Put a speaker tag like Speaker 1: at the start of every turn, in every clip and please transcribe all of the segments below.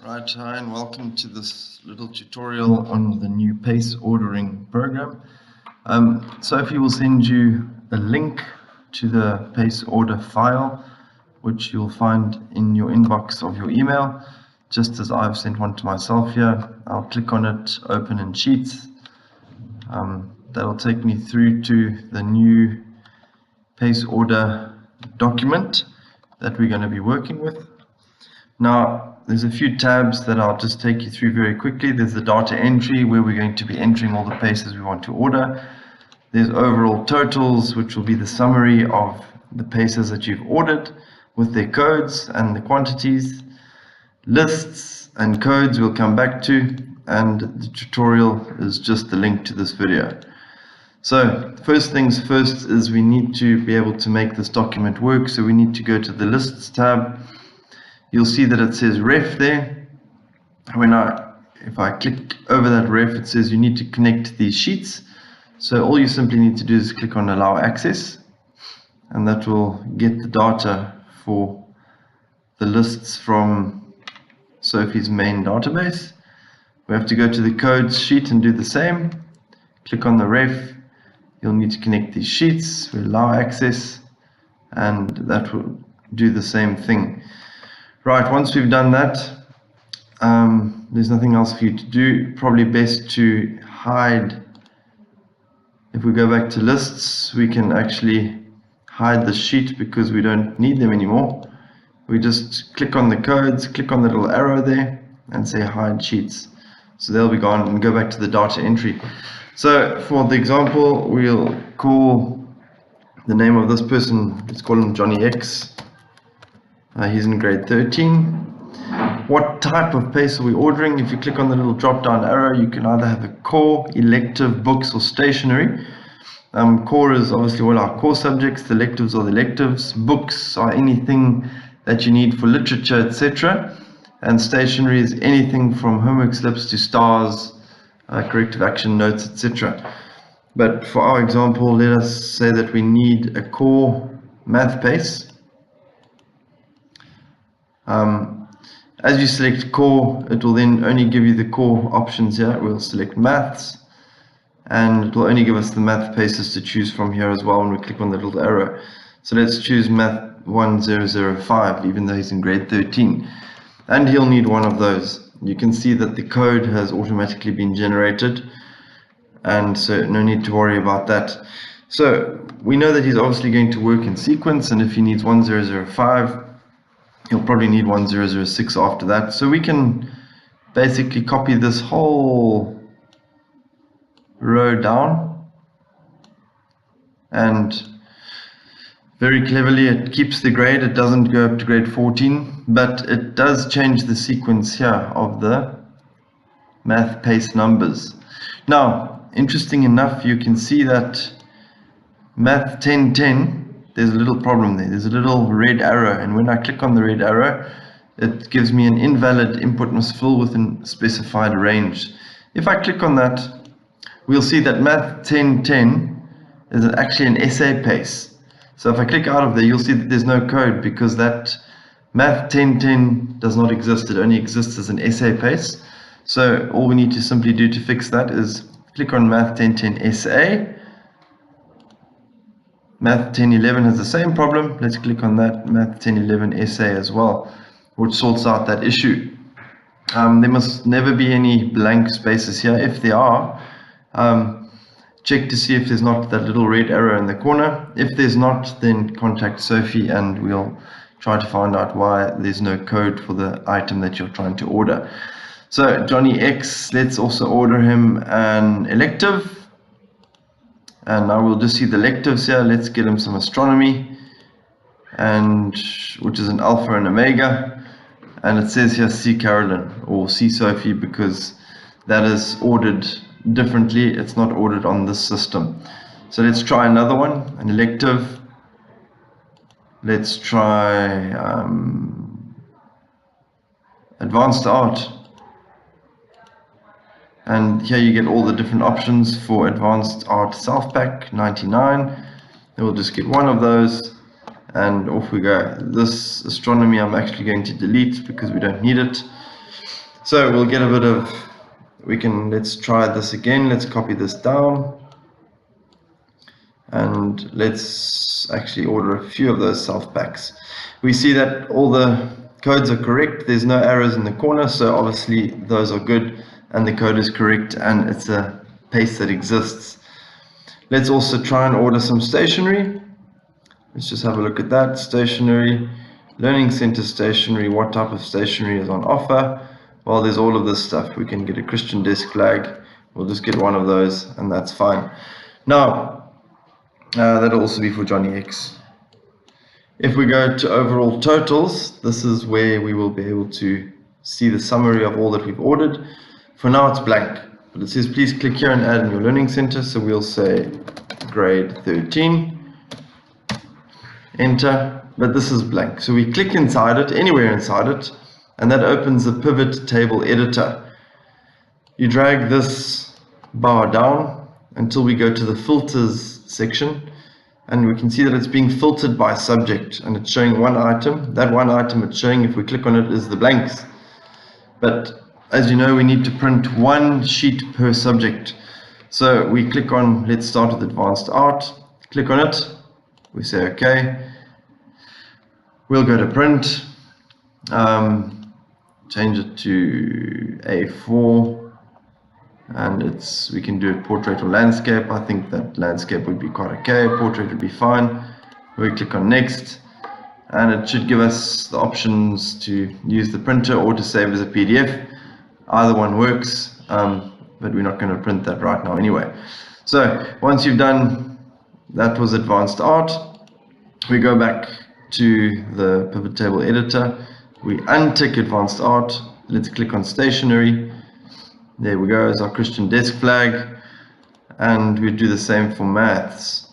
Speaker 1: Right, hi, and welcome to this little tutorial on the new PACE ordering program. Sophie will send you a link to the PACE order file, which you'll find in your inbox of your email, just as I've sent one to myself here. I'll click on it, open in Sheets. That'll take me through to the new PACE order document that we're going to be working with. Now, there's a few tabs that I'll just take you through very quickly. There's the data entry, where we're going to be entering all the PACEs we want to order. There's overall totals, which will be the summary of the PACEs that you've ordered with their codes and the quantities. Lists and codes we'll come back to, and the tutorial is just the link to this video. So first things first is we need to be able to make this document work, so we need to go to the Lists tab. You'll see that it says ref there. If I click over that ref, it says you need to connect these sheets. So all you simply need to do is click on allow access, and that will get the data for the lists from Sophie's main database. We have to go to the codes sheet and do the same. Click on the ref. You'll need to connect these sheets. We allow access, and that will do the same thing. Right, once we've done that, there's nothing else for you to do. Probably best to hide. If we go back to lists, we can actually hide the sheet because we don't need them anymore. We just click on the codes, click on the little arrow there, and say hide sheets. So they'll be gone, and go back to the data entry. So for the example, we'll call the name of this person, let's call him Johnny X. He's in grade 13. What type of PACE are we ordering? If you click on the little drop down arrow, you can either have a core, elective, books, or stationery. Core is obviously all our core subjects. The electives are the electives. Books are anything that you need for literature, etc. And stationery is anything from homework slips to stars, corrective action notes, etc. But for our example, let us say that we need a core math PACE. As you select core, it will then only give you the core options here. We'll select maths, and it will only give us the math PACEs to choose from here as well when we click on the little arrow. So let's choose math 1005, even though he's in grade 13, and he'll need one of those. You can see that the code has automatically been generated, and so no need to worry about that. So we know that he's obviously going to work in sequence, and if he needs 1005, you'll probably need 1006 after that. So we can basically copy this whole row down, and very cleverly it keeps the grade. It doesn't go up to grade 14, but it does change the sequence here of the math PACE numbers. Now, interesting enough, you can see that math 1010, there's a little problem there. There's a little red arrow, and when I click on the red arrow, it gives me an invalid input must fill within specified range. If I click on that, we'll see that math 1010 is actually an essay PACE. So if I click out of there, you'll see that there's no code because that math 1010 does not exist. It only exists as an essay PACE. So all we need to simply do to fix that is click on math 1010 SA. Math 1011 has the same problem. Let's click on that Math 1011 SA as well, which sorts out that issue. There must never be any blank spaces here. If there are, check to see if there's not that little red arrow in the corner. If there's not, then contact Sophie and we'll try to find out why there's no code for the item that you're trying to order. So Johnny X, let's also order him an elective. And now we'll just see the electives here. Let's get him some astronomy, and which is an alpha and omega. And it says here see Carolyn or see Sophie because that is ordered differently. It's not ordered on this system. So let's try another one, an elective. Let's try advanced art. And here you get all the different options for advanced art self-pack 99. Then we'll just get one of those and off we go. This astronomy I'm actually going to delete because we don't need it. So we'll get a bit of, let's try this again. Let's copy this down. And let's actually order a few of those self packs. We see that all the codes are correct. There's no arrows in the corner, so obviously those are good and the code is correct and it's a paste that exists. Let's also try and order some stationery. Let's just have a look at that. Stationery, Learning Center stationery. What type of stationery is on offer? Well, there's all of this stuff. We can get a Christian desk flag. We'll just get one of those and that's fine. Now, that'll also be for Johnny X. If we go to overall totals, this is where we will be able to see the summary of all that we've ordered. For now it's blank, but it says please click here and add in your Learning Center, so we'll say grade 13, enter, but this is blank. So we click inside it, anywhere inside it, and that opens the pivot table editor. You drag this bar down until we go to the filters section, and we can see that it's being filtered by subject and it's showing one item. That one item it's showing, if we click on it, is the blanks. But as you know, we need to print one sheet per subject. So we click on, let's start with advanced art, click on it, we say okay, we'll go to print, change it to A4, and we can do it portrait or landscape. I think that landscape would be quite okay, portrait would be fine. We click on next, and it should give us the options to use the printer or to save as a PDF. Either one works, but we're not going to print that right now anyway. So once you've done, that was advanced art, we go back to the pivot table editor, we untick advanced art, let's click on stationery. There we go, as our Christian desk flag, and we do the same for maths.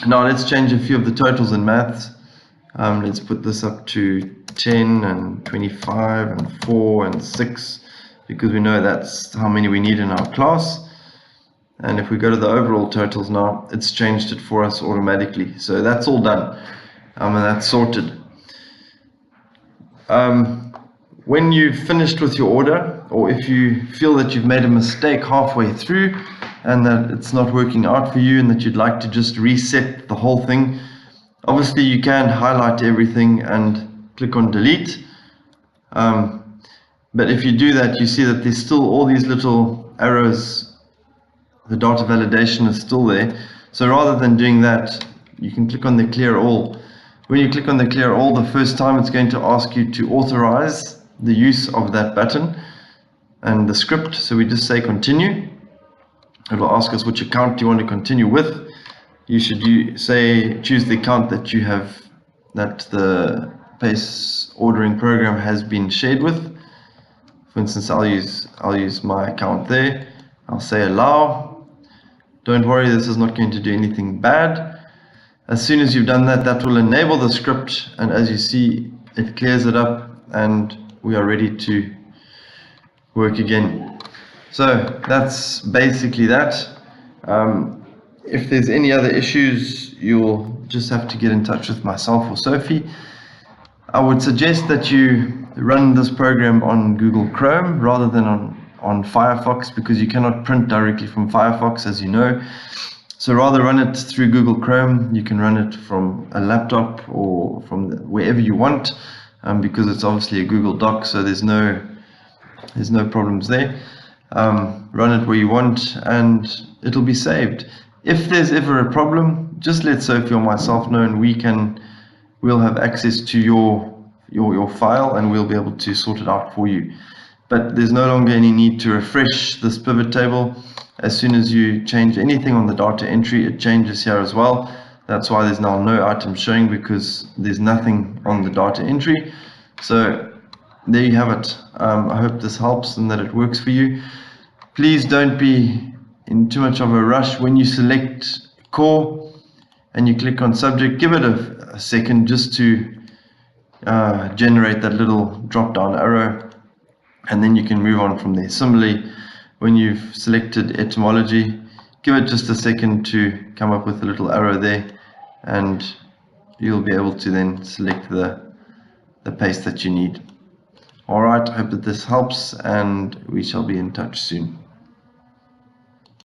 Speaker 1: Now let's change a few of the totals in maths. Let's put this up to 10 and 25 and 4 and 6, because we know that's how many we need in our class. And if we go to the overall totals now, it's changed it for us automatically. So that's all done, and that's sorted. When you've finished with your order, or if you feel that you've made a mistake halfway through and that it's not working out for you and that you'd like to just reset the whole thing, obviously you can highlight everything and click on delete. But if you do that, you see that there's still all these little arrows. The data validation is still there. So rather than doing that, you can click on the clear all. When you click on the clear all the first time, it's going to ask you to authorize the use of that button and the script. So we just say continue. It will ask us which account you want to continue with. You should choose the account that you have, that the PACE ordering program has been shared with. For instance, I'll use my account there. I'll say allow. Don't worry, this is not going to do anything bad. As soon as you've done that, that will enable the script, and as you see, it clears it up and we are ready to work again. So that's basically that. If there's any other issues, you'll just have to get in touch with myself or Sophie. I would suggest that you run this program on Google Chrome rather than on Firefox, because you cannot print directly from Firefox, as you know. So rather run it through Google Chrome. You can run it from a laptop or from wherever you want, because it's obviously a Google Doc, so there's no problems there. Run it where you want and it'll be saved. If there's ever a problem, just let Sophie or myself know, and we'll have access to your file and we'll be able to sort it out for you. But there's no longer any need to refresh this pivot table. As soon as you change anything on the data entry, it changes here as well. That's why there's now no item showing, because there's nothing on the data entry. So there you have it. I hope this helps and that it works for you. Please don't be in too much of a rush. When you select core and you click on subject, give it a second just to generate that little drop down arrow, and then you can move on from there. Similarly, when you've selected etymology, give it just a second to come up with a little arrow there, and you'll be able to then select the paste that you need. Alright, I hope that this helps, and we shall be in touch soon.